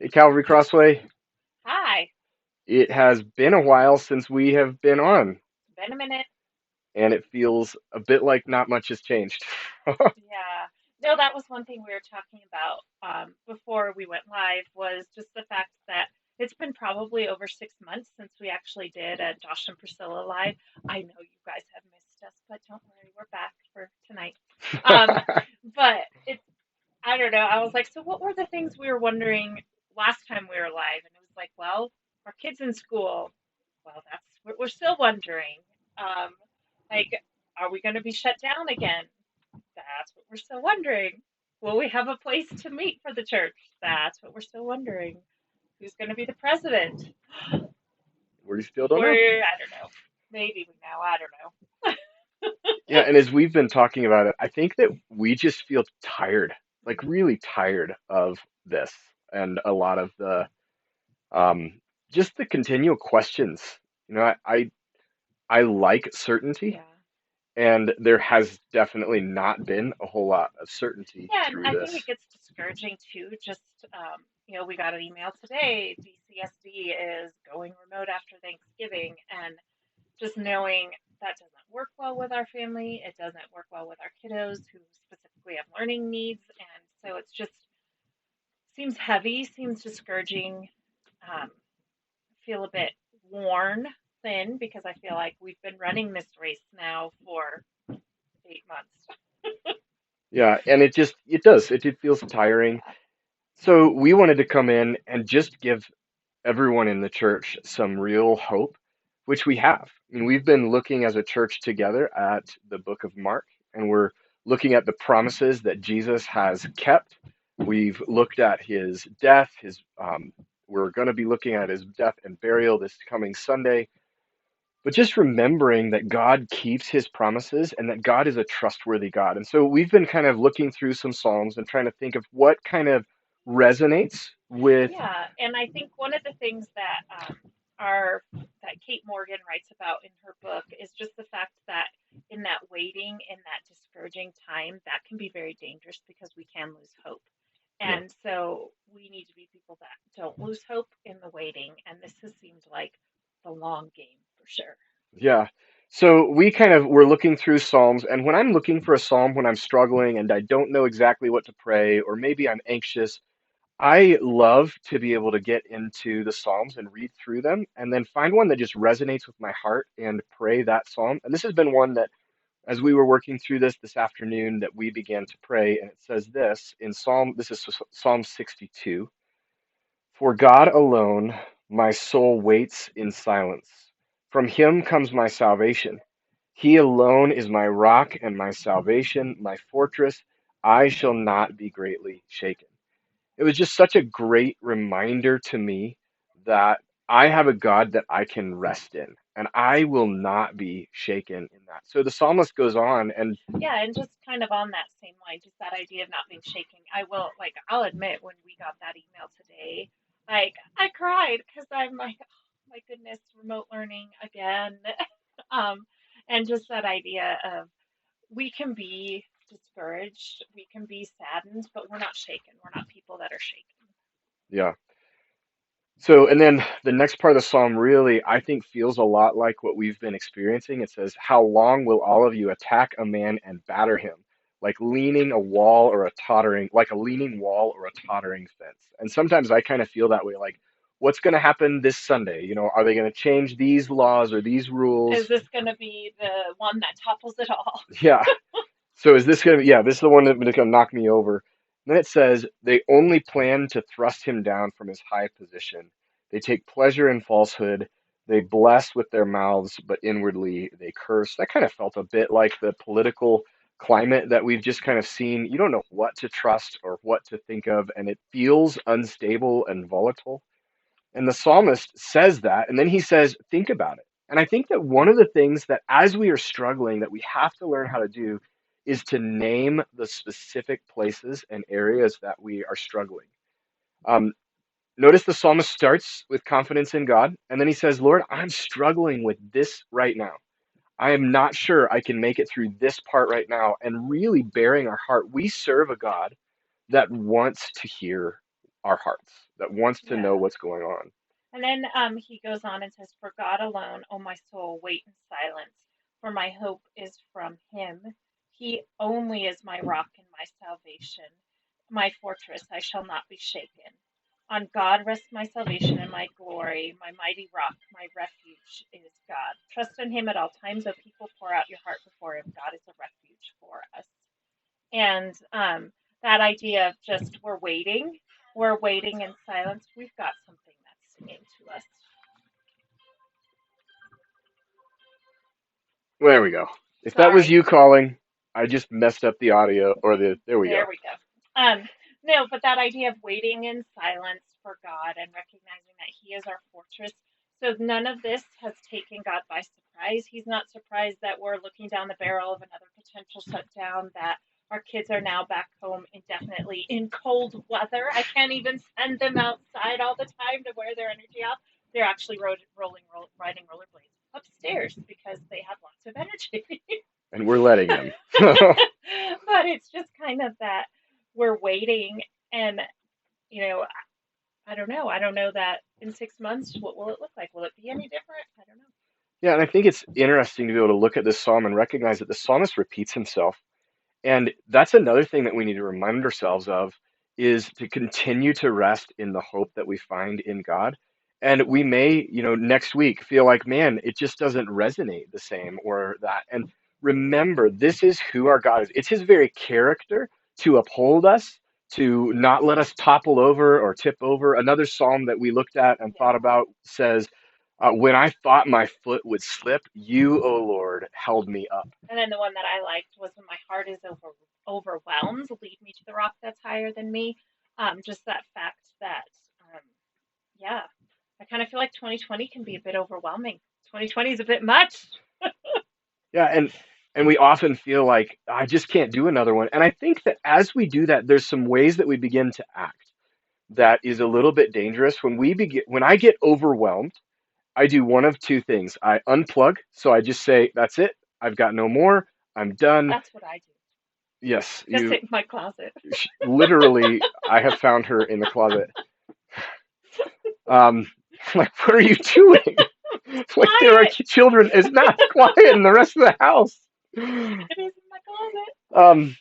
Hey, Calvary Crossway. Hi, It has been a while since we have been on, been a minute. and it feels a bit like not much has changed. Yeah. No, that was one thing we were talking about before we went live was just the fact that it's been probably over 6 months since we actually did a Josh and Priscilla live. I know you guys have missed us, but don't worry, we're back for tonight. Um, but it's I don't know. I was like, so what were the things we were wondering last time we were live? And it was like, well, our kids in school. Well, that's what we're still wondering. Um, like, are we going to be shut down again? That's what we're still wondering. Will we have a place to meet for the church? That's what we're still wondering. Who's going to be the president? We still don't know. I don't know. Maybe we know. I don't know. Yeah, and as we've been talking about it, I think that we just feel tired, like really tired of this and a lot of the um, just the continual questions. You know, I like certainty, Yeah. and there has definitely not been a whole lot of certainty Yeah, and through I think this. it gets discouraging too. Just, we got an email today. DCSD is going remote after Thanksgiving, and just knowing that doesn't work well with our family. It doesn't work well with our kiddos who specifically have learning needs, and so it's just seems heavy, seems discouraging. Feel a bit worn thin because I feel like we've been running this race now for 8 months. Yeah, and it does. It feels tiring. Yeah. So we wanted to come in and just give everyone in the church some real hope, which we have. I mean, we've been looking as a church together at the book of Mark, and we're looking at the promises that Jesus has kept. We've looked at his death, we're going to be looking at his death and burial this coming Sunday. But just remembering that God keeps his promises and that God is a trustworthy God. And so we've been kind of looking through some Psalms and trying to think of what kind of resonates with. Yeah, and I think one of the things that our that Kate Morgan writes about in her book is just the fact that in that waiting, in that discouraging time, that can be very dangerous because we can lose hope. Yeah. And so we need to be people that don't lose hope in the waiting. And this has seemed like the long game for sure. Yeah. So we kind of were looking through Psalms, and when I'm looking for a Psalm when I'm struggling and I don't know exactly what to pray, or maybe I'm anxious, I love to be able to get into the Psalms and read through them and then find one that just resonates with my heart and pray that Psalm. And this has been one that, as we were working through this afternoon, that we began to pray, and it says this in Psalm, this is Psalm 62. For God alone my soul waits in silence. From him comes my salvation. He alone is my rock and my salvation, my fortress. I shall not be greatly shaken. It was just such a great reminder to me that I have a God that I can rest in, and I will not be shaken in that. So the psalmist goes on, and Yeah, and just kind of on that same line, just that idea of not being shaking. I'll admit when we got that email today, like, I cried because I'm like, oh my goodness, remote learning again. um, and just that idea of we can be discouraged, we can be saddened, but we're not shaken. We're not people that are shaken. yeah. So, and then the next part of the psalm really, I think, feels a lot like what we've been experiencing. It says, "How long will all of you attack a man and batter him, like a leaning wall or a tottering fence?" And sometimes I kind of feel that way, like, what's going to happen this Sunday? You know, are they going to change these laws or these Is rules? this going to be the one that topples it all? Yeah. So is this going to, yeah, this is the one that's going to knock me over. Then it says, they only plan to thrust him down from his high position. They take pleasure in falsehood. They bless with their mouths, but inwardly they curse. That kind of felt a bit like the political climate that we've just kind of seen. You don't know what to trust or what to think of, and it feels unstable and volatile. And the psalmist says that, and then he says, think about it. And I think that one of the things that as we are struggling that we have to learn how to do is to name the specific places and areas that we are struggling. Um, Notice the psalmist starts with confidence in God, and then he says, Lord, I'm struggling with this right now. I am not sure I can make it through this part right now. And really bearing our heart, we serve a God that wants to hear our hearts, that wants to know Yeah. what's going on. And then he goes on and says, "For God alone, O my soul, wait in silence, for my hope is from him. He only is my rock and my salvation, my fortress, I shall not be shaken. On God rests my salvation and my glory, my mighty rock, my refuge is God. Trust in him at all times, O people, pour out your heart before him. God is a refuge for us." And that idea of just we're waiting in silence. We've got something that's singing to us. Well, there we go. If that was Sorry, you calling, I just messed up the audio or there we go. there we go. No, but that idea of waiting in silence for God and recognizing that He is our fortress. So none of this has taken God by surprise. He's not surprised that we're looking down the barrel of another potential shutdown, that our kids are now back home indefinitely in cold weather. I can't even send them outside all the time to wear their energy out. They're actually riding rollerblades upstairs because they have lots of energy. And we're letting them. But it's just kind of that we're waiting, and you know, I don't know. I don't know that in 6 months, what will it look like? Will it be any different? I don't know. Yeah, and I think it's interesting to be able to look at this psalm and recognize that the psalmist repeats himself. And that's another thing that we need to remind ourselves of is to continue to rest in the hope that we find in God. And we may, next week feel like, man, it just doesn't resonate the same or that. And remember, this is who our God is. It's his very character to uphold us, to not let us topple over or tip over. Another psalm that we looked at and thought Yeah. about says, when I thought my foot would slip, you, O Lord, held me up. And then the one that I liked was when my heart is overwhelmed, lead me to the rock that's higher than me. Just that fact that, um, yeah, I kind of feel like 2020 can be a bit overwhelming. 2020 is a bit much. Yeah, and we often feel like I just can't do another one. And I think that as we do that, there's some ways that we begin to act that is a little bit dangerous. When I get overwhelmed, I do one of two things. I unplug, so I just say, "That's it. I've got no more. I'm done." That's what I do. Yes, Just you sit in my closet. literally. I have found her in the closet. Um, like, what are you doing? Like there are Quiet. children. It's not quiet in the rest of the house. It is in my closet. Um,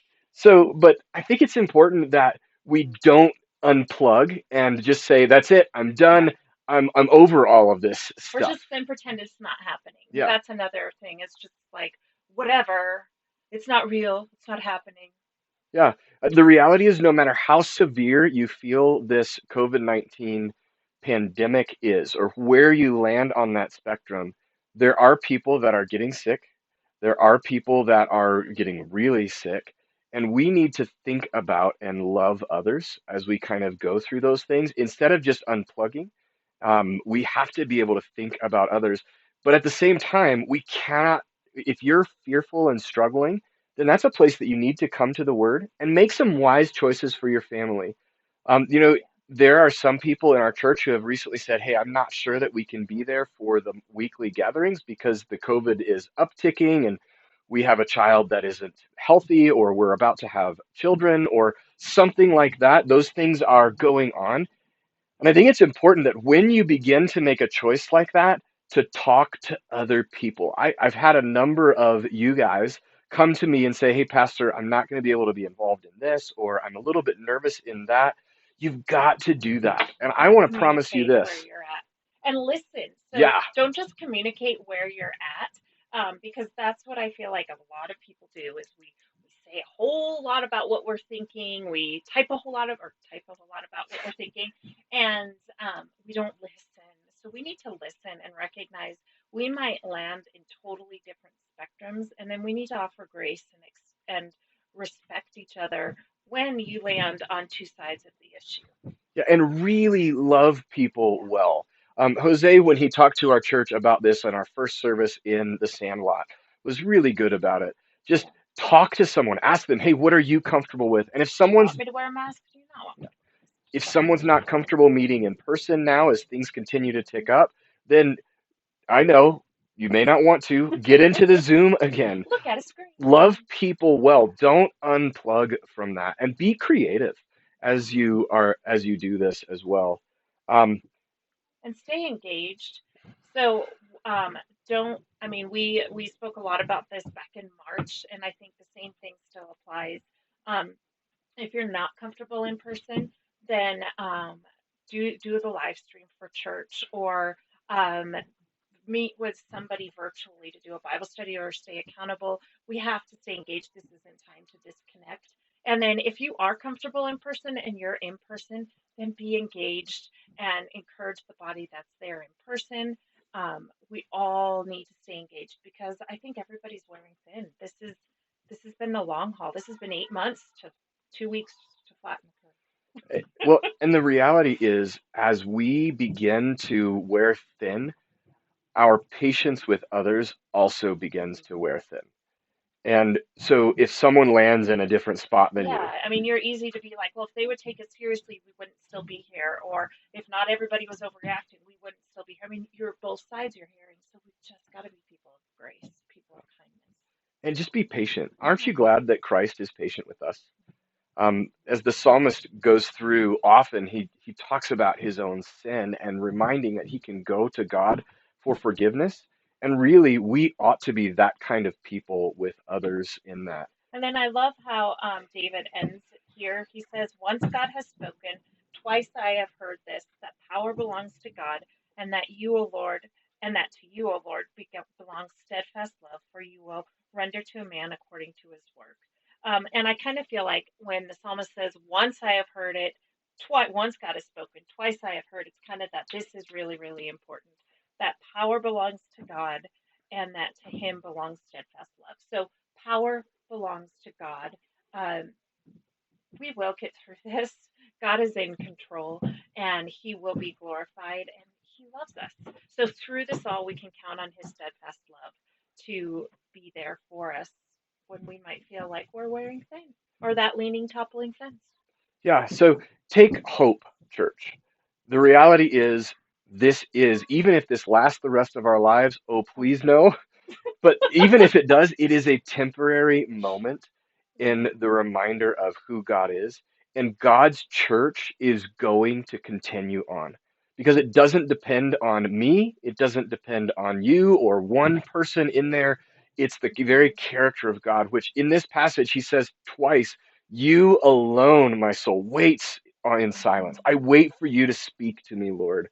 but I think it's important that we don't unplug and just say, "That's it. I'm Yeah. done. I'm over all of this Or stuff." just then pretend it's not happening. Yeah, That's another thing. It's just like, whatever. It's not real. It's not happening. yeah. The reality is, no matter how severe you feel this COVID-19 pandemic is, or where you land on that spectrum, there are people that are getting sick. There are people that are getting really sick, and we need to think about and love others as we kind of go through those things instead of just unplugging. We have to be able to think about others, but at the same time, we cannot. If you're fearful and struggling, then that's a place that you need to come to the Word and make some wise choices for your family. Um, you know, Yeah. there are some people in our church who have recently said, "Hey, I'm not sure that we can be there for the weekly gatherings because the COVID is upticking and we have a child that isn't healthy, or we're about to have children, or something like that." Those things are going on. And I think it's important that when you begin to make a choice like that, to talk to other people. I've had a number of you guys come to me and say, "Hey, Pastor, I'm not going to be able to be involved in this, or I'm a little bit nervous in that." You've got to do that. And I And want to promise you communicate where this. you're at and listen. So Yeah, don't just communicate where you're at, because that's what I feel like a lot of people do is we say a whole lot about what we're thinking. We type a whole lot about what we're thinking, and we don't listen. So we need to listen and recognize we might land in totally different spectrums, and then we need to offer grace and respect each other when you land on two sides of the issue. yeah, and really love people well. Jose, when he talked to our church about this in our first service in the Sandlot, was really good about it. Just Yeah. talk to someone, ask them, "Hey, what are you comfortable with?" And Do you want me to wear a mask? Do you not want me to wear a mask? if someone's not comfortable meeting in person now as things continue to tick up, then I know you may not want to get into the Zoom again. Look at a screen. Love people well. Don't unplug from that and be creative. as you do this as well. Um, And stay engaged. So um, don't. I mean, we spoke a lot about this back in March, and I think the same thing still applies. Um, if you're not comfortable in person, then do the live stream for church or um, meet with somebody virtually to do a Bible study or stay accountable. We have to stay engaged. This isn't time to disconnect. And then if you are comfortable in person and you're in person, then be engaged and encourage the body that's there in person. We all need to stay engaged because I think everybody's wearing thin. This has been the long haul. This has been 8 months to 2 weeks to flatten the curve. well, and the reality is, as we begin to wear thin, our patience with others also begins to wear thin. And so if someone lands in a different spot than you, Yeah, I mean, you're easy to be like, well, if they would take it seriously, we wouldn't still be here. Or if not everybody was overreacting, we wouldn't still be here. I mean, you're both sides you're hearing, so we've just got to be people of grace, people of kindness. and just be patient. Aren't you Hmm. glad that Christ is patient with us? As the psalmist goes through, often he talks about his own sin and reminding that he can go to God for forgiveness. And really, we ought to be that kind of people with others in that. And then I love how David ends here. He says, once God has spoken, twice I have heard this, that power belongs to God, and that you, O Lord, and that to you, O Lord, belongs steadfast love, for you will render to a man according to his work. And I kind of feel like when the psalmist says, once I have heard it, twice, once God has spoken, twice I have heard, it's kind of that this is really, really important. That power belongs to God, and that to him belongs steadfast love. So power belongs to God. Um, we will get through this. God is in control and he will be glorified and he loves us. So through this all, we can count on his steadfast love to be there for us when we might feel like we're wearing thin or that leaning, toppling fence. Yeah, so take hope, church. The reality is, this is, even if this lasts the rest of our lives, oh, Oh please no. no. But even if it does, it is a temporary moment in the reminder of who God is. And God's church is going to continue on because it doesn't depend on me. It doesn't depend on you or one person in there. It's the very character of God, which in this passage, he says twice, you alone, my soul, waits in silence. Mhm. I wait for you to speak to me, Lord.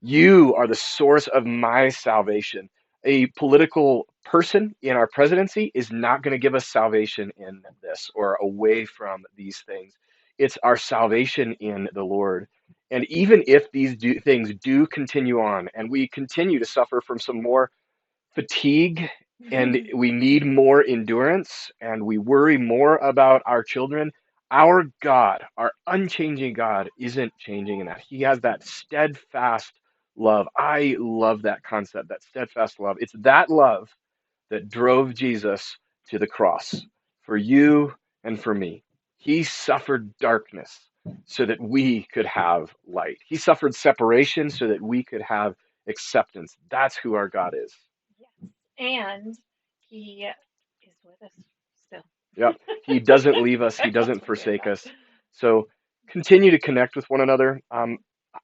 You are the source of my salvation. A political person in our presidency is not going to give us salvation in this or away from these things. It's our salvation in the Lord. And even if things do continue on and we continue to suffer from some more fatigue and we need more endurance and we worry more about our children, our God, our unchanging God, isn't changing in that. He has that steadfast love. I love that concept, that steadfast love. It's that love that drove Jesus to the cross for you and for me. He suffered darkness so that we could have light. He suffered separation so that we could have acceptance. That's who our God is. Yes. And he is with us still. Yep. He doesn't leave us, he That's doesn't what we forsake got. us. So continue to connect with one another.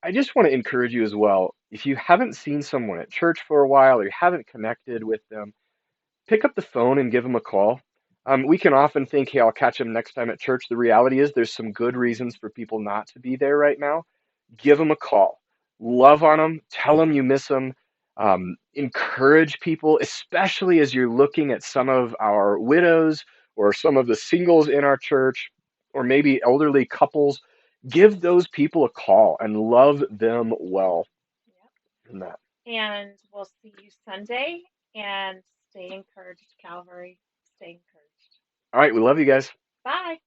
I just want to encourage you as well. If you haven't seen someone at church for a while or you haven't connected with them, pick up the phone and give them a call. We can often think, hey, I'll catch them next time at church. The reality is, there's some good reasons for people not to be there right now. Give them a call, love on them, tell them you miss them, encourage people, especially as you're looking at some of our widows or some of the singles in our church, or maybe elderly couples. Give those people a call and love them well in that. Yep. And we'll see you Sunday and stay encouraged, Calvary. Stay encouraged. All right, we love you guys. Bye.